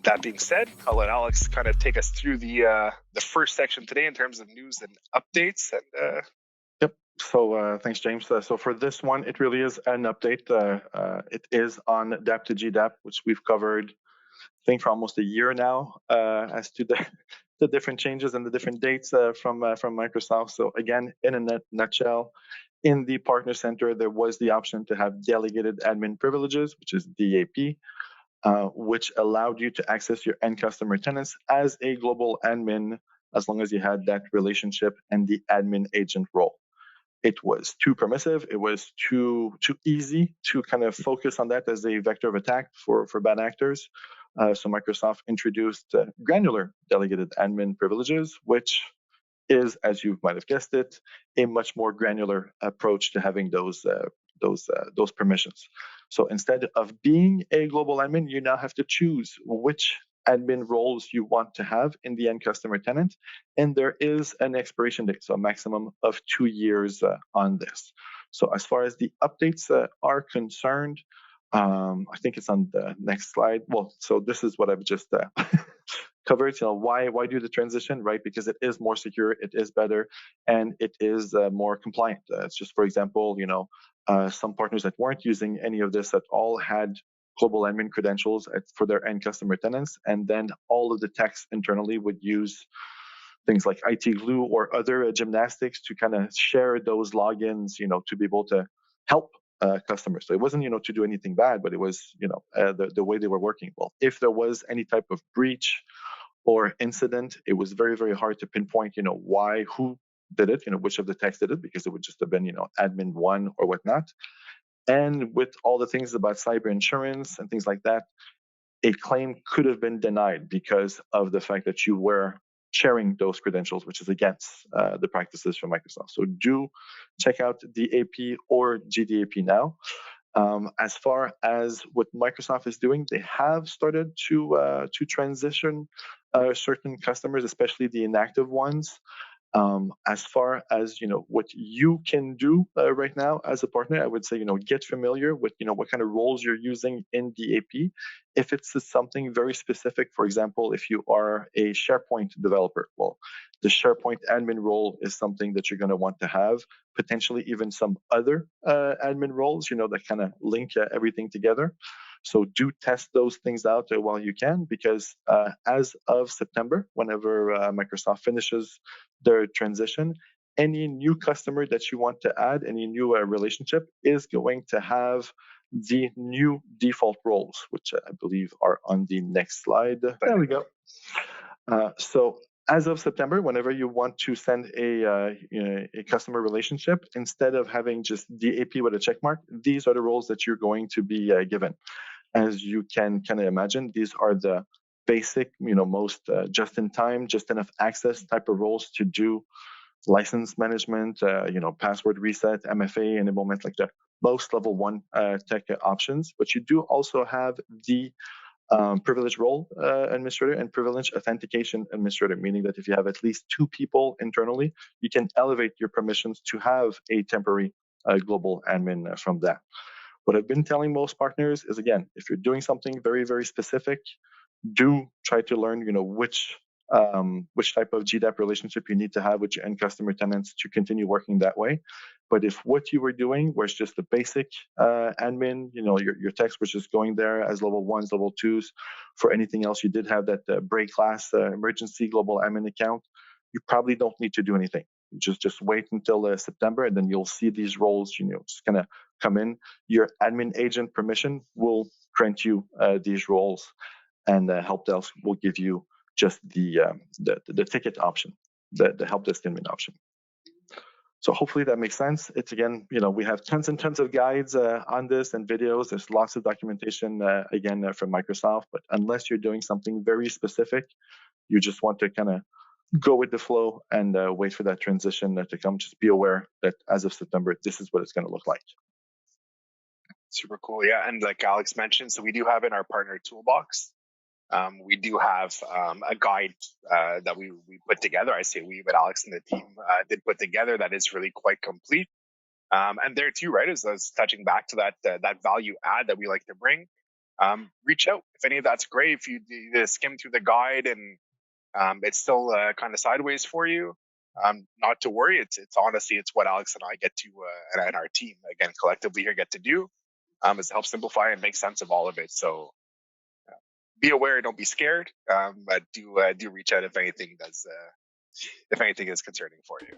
That being said, I'll let Alex kind of take us through the first section today in terms of news and updates. And Yep. So thanks, James. So for this one, it really is an update. It is on DAP to GDAP, which we've covered, I think, for almost a year now, as to the different changes and the different dates from Microsoft. So again, in a nutshell, in the Partner Center, there was the option to have delegated admin privileges, which is DAP, which allowed you to access your end customer tenants as a global admin, as long as you had that relationship and the admin agent role. It was too permissive. It was too easy to kind of focus on that as a vector of attack for bad actors. So Microsoft introduced granular delegated admin privileges, which is, as you might have guessed it, a much more granular approach to having those permissions. So instead of being a global admin, you now have to choose which admin roles you want to have in the end customer tenant, and there is an expiration date, so a maximum of 2 years on this. So as far as the updates are concerned, I think it's on the next slide. Well, so this is what I've just covered. Why do the transition, right? Because it is more secure, it is better, and it is more compliant. It's just, for example, some partners that weren't using any of this at all had global admin credentials for their end customer tenants, and then all of the techs internally would use things like IT glue or other gymnastics to kind of share those logins, to be able to help customers. So it wasn't, to do anything bad, but it was, the way they were working. Well, if there was any type of breach or incident, it was very, very hard to pinpoint, who did it, which of the techs did it, because it would just have been, admin one or whatnot. And with all the things about cyber insurance and things like that, a claim could have been denied because of the fact that you were sharing those credentials, which is against the practices from Microsoft. So do check out DAP or GDAP now. As far as what Microsoft is doing, they have started to transition certain customers, especially the inactive ones. As far as what you can do right now as a partner, I would say get familiar with what kind of roles you're using in DAP. If it's something very specific, for example, if you are a SharePoint developer, well, the SharePoint admin role is something that you're going to want to have. Potentially even some other admin roles, that kind of link everything together. So do test those things out while you can, because as of September, whenever Microsoft finishes their transition, any new customer that you want to add, any new relationship is going to have the new default roles, which I believe are on the next slide. There we go. So as of September, whenever you want to send a customer relationship, instead of having just DAP with a check mark, these are the roles that you're going to be given. As you can kind of imagine, these are the basic, most just-in-time, just enough access type of roles to do license management, password reset, MFA enablement, like the most level one tech options. But you do also have the privilege role administrator and privilege authentication administrator, meaning that if you have at least 2 people internally, you can elevate your permissions to have a temporary global admin from that. What I've been telling most partners is, again, if you're doing something very, very specific, do try to learn, which type of GDAP relationship you need to have with your end customer tenants to continue working that way. But if what you were doing was just the basic admin, your text was just going there as level 1s, level 2s, for anything else you did have that break class emergency global admin account, you probably don't need to do anything. Just wait until September, and then you'll see these roles, just kind of come in. Your admin agent permission will grant you these roles, and help desk will give you just the ticket option, the help desk admin option. So hopefully that makes sense. It's, again, we have tons and tons of guides on this and videos. There's lots of documentation, again, from Microsoft. But unless you're doing something very specific, you just want to kind of go with the flow and wait for that transition to come. Just be aware that as of September, this is what it's going to look like. Super cool. Yeah. And like Alex mentioned, so we do have in our partner toolbox, we do have a guide that we put together. I say we, but Alex and the team did put together, that is really quite complete. And there too, right, is touching back to that value add that we like to bring. reach out. If any of that's great, if you skim through the guide and it's still kind of sideways for you, not to worry. It's honestly, it's what Alex and I get to, and our team, again, collectively here get to do, is to help simplify and make sense of all of it. So be aware, don't be scared, but do reach out if anything is concerning for you.